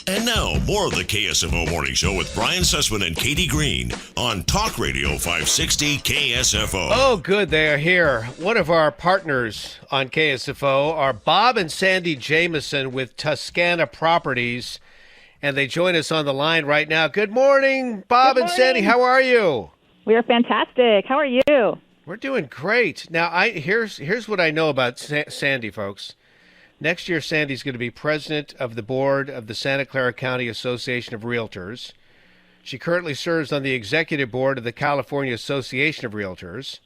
And now, more of the KSFO Morning Show with Brian Sussman and Katie Green on Talk Radio 560 KSFO. Oh, good. They are here. One of our partners on KSFO are Bob and Sandy Jamison with Tuscana Properties, and they join us on the line right now. Good morning, Bob and Sandy. How are you? We are fantastic. How are you? We're doing great. Now, here's what I know about Sandy, folks. Next year, Sandy's going to be president of the board of the Santa Clara County Association of Realtors. She currently serves on the executive board of the California Association of Realtors.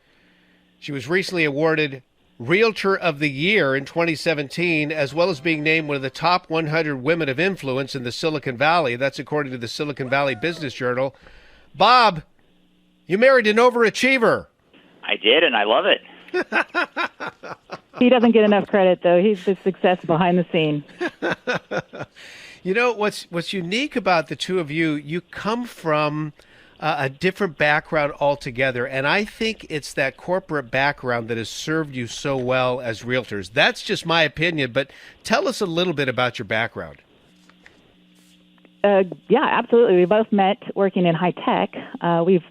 She was recently awarded Realtor of the Year in 2017, as well as being named one of the top 100 women of influence in the Silicon Valley. That's according to the Silicon Valley Business Journal. Bob, you married an overachiever. I did, and I love it. He doesn't get enough credit, though. He's the success behind the scene. You know, what's unique about the two of you, you come from a different background altogether, and I think it's that corporate background that has served you so well as realtors. That's just my opinion, but tell us a little bit about your background. Yeah, absolutely. We both met working in high tech. We've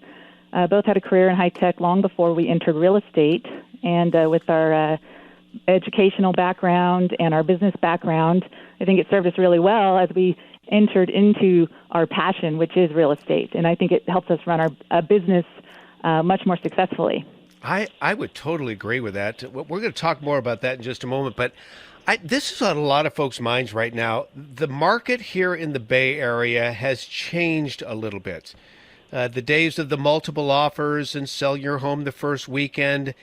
both had a career in high tech long before we entered real estate, and with our educational background and our business background, I think it served us really well as we entered into our passion, which is real estate. And I think it helps us run our business much more successfully. I would totally agree with that. We're going to talk more about that in just a moment, but this is on a lot of folks' minds right now. The market here in the Bay Area has changed a little bit. The days of the multiple offers and sell your home the first weekend,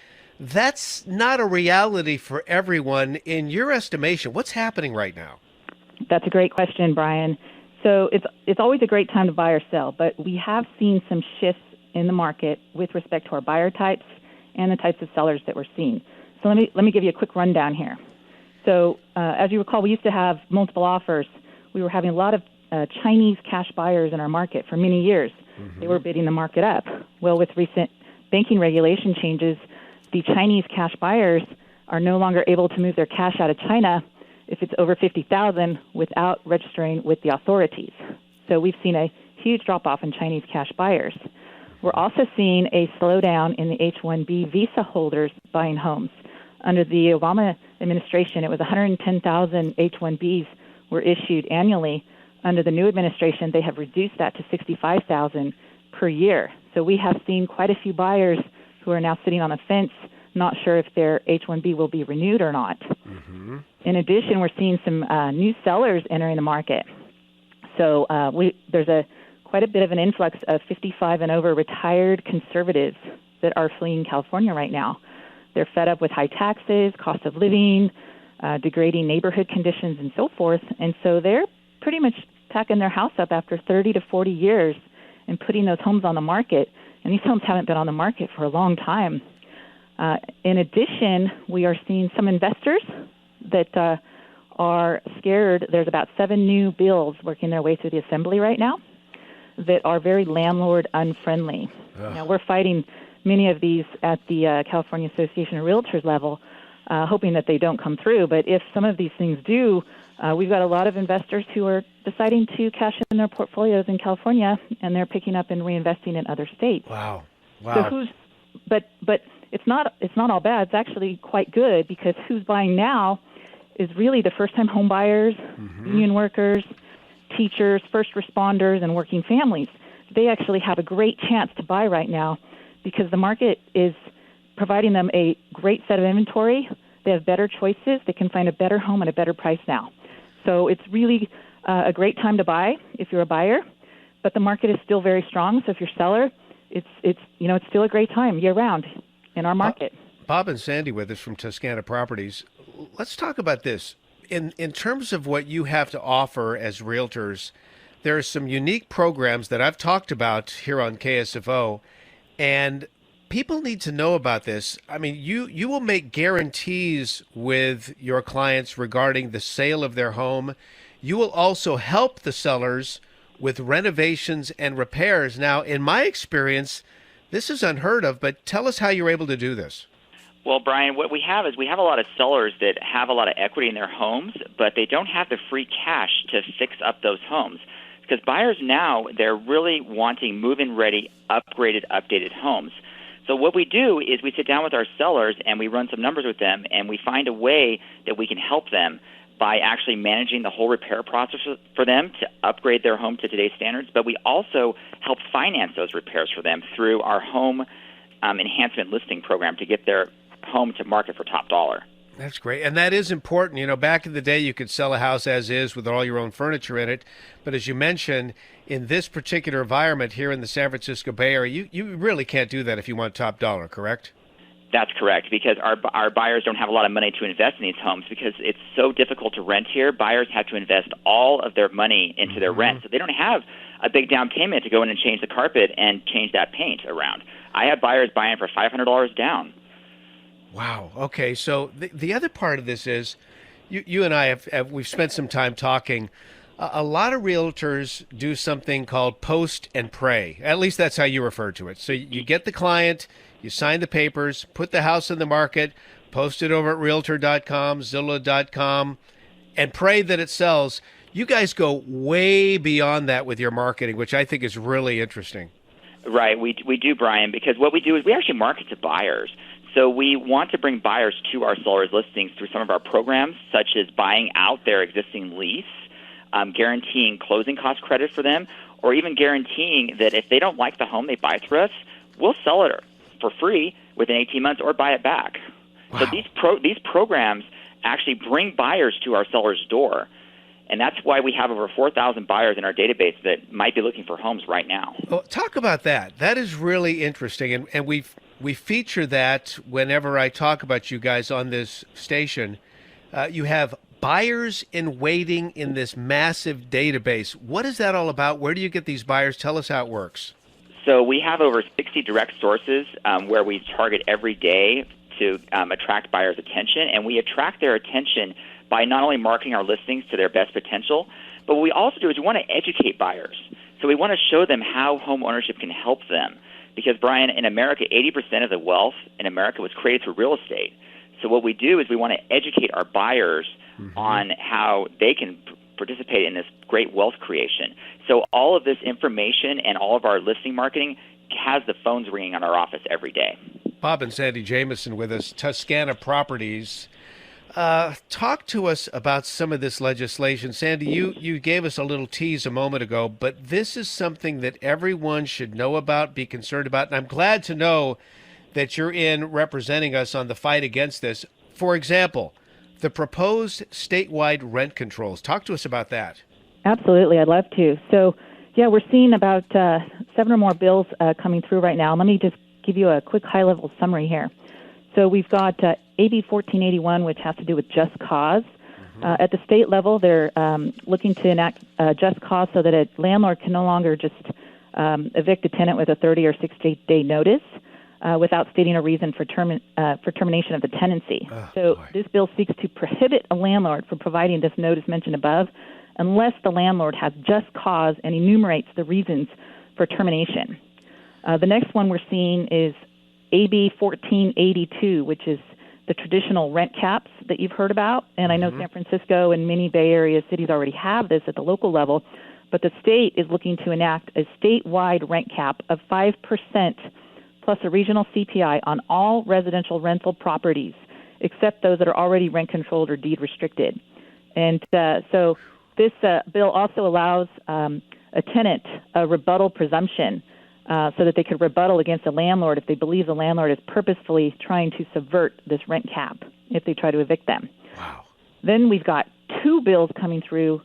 that's not a reality for everyone. In your estimation, what's happening right now? That's a great question, Brian. So it's always a great time to buy or sell, but we have seen some shifts in the market with respect to our buyer types and the types of sellers that we're seeing. So let me give you a quick rundown here. So as you recall, we used to have multiple offers. We were having a lot of Chinese cash buyers in our market for many years. Mm-hmm. They were bidding the market up. Well, with recent banking regulation changes, the Chinese cash buyers are no longer able to move their cash out of China if it's over $50,000 without registering with the authorities. So we've seen a huge drop-off in Chinese cash buyers. We're also seeing a slowdown in the H-1B visa holders buying homes. Under the Obama administration, it was 110,000 H-1Bs were issued annually. Under the new administration, they have reduced that to 65,000 per year. So we have seen quite a few buyers who are now sitting on the fence, not sure if their H-1B will be renewed or not. Mm-hmm. In addition, we're seeing some new sellers entering the market. So there's quite a bit of an influx of 55 and over retired conservatives that are fleeing California right now. They're fed up with high taxes, cost of living, degrading neighborhood conditions, and so forth. And so they're pretty much packing their house up after 30 to 40 years and putting those homes on the market. And these homes haven't been on the market for a long time. In addition, we are seeing some investors that are scared. There's about 7 new bills working their way through the assembly right now that are very landlord unfriendly. Now, we're fighting many of these at the California Association of Realtors level, hoping that they don't come through. But if some of these things do, we've got a lot of investors who are deciding to cash in their portfolios in California, and they're picking up and reinvesting in other states. Wow. So but it's not all bad. It's actually quite good, because who's buying now is really the first-time home buyers, mm-hmm. union workers, teachers, first responders, and working families. They actually have a great chance to buy right now because the market is providing them a great set of inventory. They have better choices. They can find a better home at a better price now. So it's really a great time to buy if you're a buyer, but the market is still very strong. So if you're a seller, it's still a great time year-round in our market. Bob and Sandy with us from Tuscana Properties. Let's talk about this. In terms of what you have to offer as realtors, there are some unique programs that I've talked about here on KSFO, and people need to know about this. I mean, you will make guarantees with your clients regarding the sale of their home. You will also help the sellers with renovations and repairs. Now, in my experience, this is unheard of, but tell us how you're able to do this. Well, Brian, what we have is we have a lot of sellers that have a lot of equity in their homes, but they don't have the free cash to fix up those homes. Because buyers now, they're really wanting move-in ready, upgraded, updated homes. So what we do is we sit down with our sellers and we run some numbers with them, and we find a way that we can help them by actually managing the whole repair process for them to upgrade their home to today's standards. But we also help finance those repairs for them through our home enhancement listing program to get their home to market for top dollar. That's great. And that is important. You know, back in the day, you could sell a house as is with all your own furniture in it. But as you mentioned, in this particular environment here in the San Francisco Bay Area, you really can't do that if you want top dollar, correct? That's correct, because our buyers don't have a lot of money to invest in these homes because it's so difficult to rent here. Buyers have to invest all of their money into their rent. So they don't have a big down payment to go in and change the carpet and change that paint around. I have buyers buying for $500 down. Wow. Okay. So the other part of this is you and I we've spent some time talking. A lot of realtors do something called post and pray. At least that's how you refer to it. So you get the client, you sign the papers, put the house in the market, post it over at Realtor.com, Zillow.com, and pray that it sells. You guys go way beyond that with your marketing, which I think is really interesting. Right, we do, Brian, because what we do is we actually market to buyers. So we want to bring buyers to our sellers' listings through some of our programs, such as buying out their existing lease, guaranteeing closing cost credit for them, or even guaranteeing that if they don't like the home they buy through us, we'll sell it for free within 18 months or buy it back. Wow. So these programs actually bring buyers to our sellers' door. And that's why we have over 4,000 buyers in our database that might be looking for homes right now. Well, talk about that. That is really interesting. And we feature that whenever I talk about you guys on this station. You have buyers in waiting in this massive database. What is that all about? Where do you get these buyers? Tell us how it works. So we have over 60 direct sources where we target every day to attract buyers' attention. And we attract their attention by not only marketing our listings to their best potential, but what we also do is we want to educate buyers. So we want to show them how home ownership can help them. Because, Brian, in America, 80% of the wealth in America was created through real estate. So what we do is we want to educate our buyers on how they can participate in this great wealth creation. So all of this information and all of our listing marketing has the phones ringing on our office every day. Bob and Sandy Jamison with us, Tuscana Properties. Talk to us about some of this legislation. Sandy, you gave us a little tease a moment ago, but this is something that everyone should know about, be concerned about, and I'm glad to know that you're in representing us on the fight against this. For example, the proposed statewide rent controls. Talk to us about that. Absolutely, I'd love to. So, yeah, we're seeing about 7 or more bills coming through right now. Let me just give you a quick high-level summary here. So we've got AB 1481, which has to do with just cause. At the state level, they're looking to enact just cause so that a landlord can no longer just evict a tenant with a 30 or 60-day notice without stating a reason for termination of the tenancy. This bill seeks to prohibit a landlord from providing this notice mentioned above unless the landlord has just cause and enumerates the reasons for termination. The next one we're seeing is AB 1482, which is the traditional rent caps that you've heard about. And I know San Francisco and many Bay Area cities already have this at the local level, but the state is looking to enact a statewide rent cap of 5% plus a regional CPI on all residential rental properties, except those that are already rent-controlled or deed-restricted. And so this bill also allows a tenant a rebuttal presumption so that they could rebuttal against a landlord if they believe the landlord is purposefully trying to subvert this rent cap if they try to evict them. Wow. Then we've got 2 bills coming through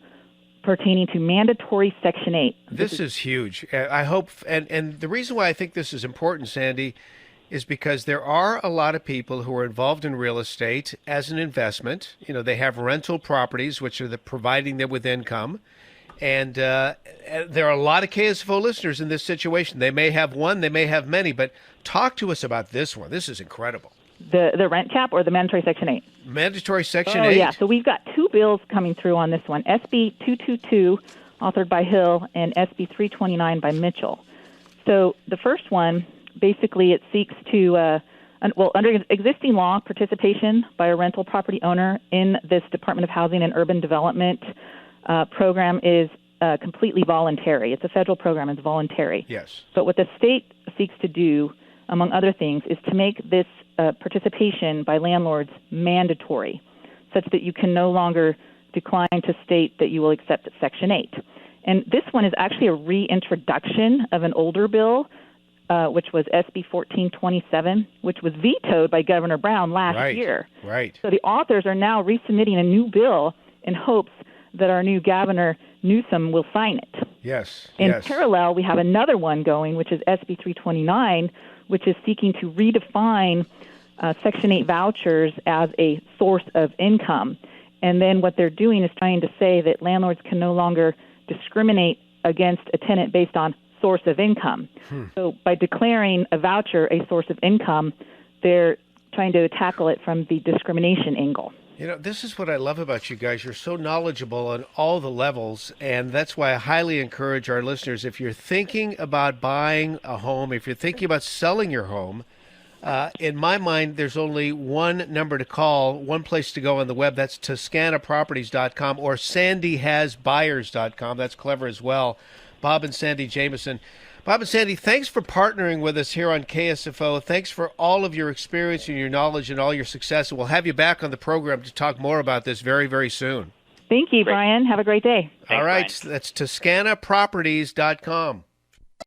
pertaining to mandatory Section 8. This is huge. I hope, and the reason why I think this is important, Sandy, is because there are a lot of people who are involved in real estate as an investment. You know, they have rental properties, which are providing them with income. And there are a lot of KSFO listeners in this situation. They may have one, they may have many, but talk to us about this one. This is incredible. The rent cap or the mandatory Section 8? Mandatory Section 8? Oh, yeah. So we've got 2 bills coming through on this one. SB 222, authored by Hill, and SB 329 by Mitchell. So the first one, basically it seeks to Under existing law, participation by a rental property owner in this Department of Housing and Urban Development program is completely voluntary. It's a federal program. It's voluntary. Yes. But what the state seeks to do, among other things, is to make this participation by landlords mandatory, such that you can no longer decline to state that you will accept Section 8. And this one is actually a reintroduction of an older bill, which was SB 1427, which was vetoed by Governor Brown last year. Right. So the authors are now resubmitting a new bill in hopes that our new Governor Newsom will sign it. Yes. In parallel, we have another one going, which is SB 329, which is seeking to redefine Section 8 vouchers as a source of income. And then what they're doing is trying to say that landlords can no longer discriminate against a tenant based on source of income. So by declaring a voucher a source of income, they're trying to tackle it from the discrimination angle. You know, this is what I love about you guys. You're so knowledgeable on all the levels, and that's why I highly encourage our listeners, if you're thinking about buying a home, if you're thinking about selling your home, in my mind, there's only one number to call, one place to go on the web. That's TuscanaProperties.com or SandyHasBuyers.com. That's clever as well. Bob and Sandy Jamison. Bob and Sandy, thanks for partnering with us here on KSFO. Thanks for all of your experience and your knowledge and all your success. We'll have you back on the program to talk more about this very, very soon. Thank you, Brian. Have a great day. All right, that's TuscanaProperties.com.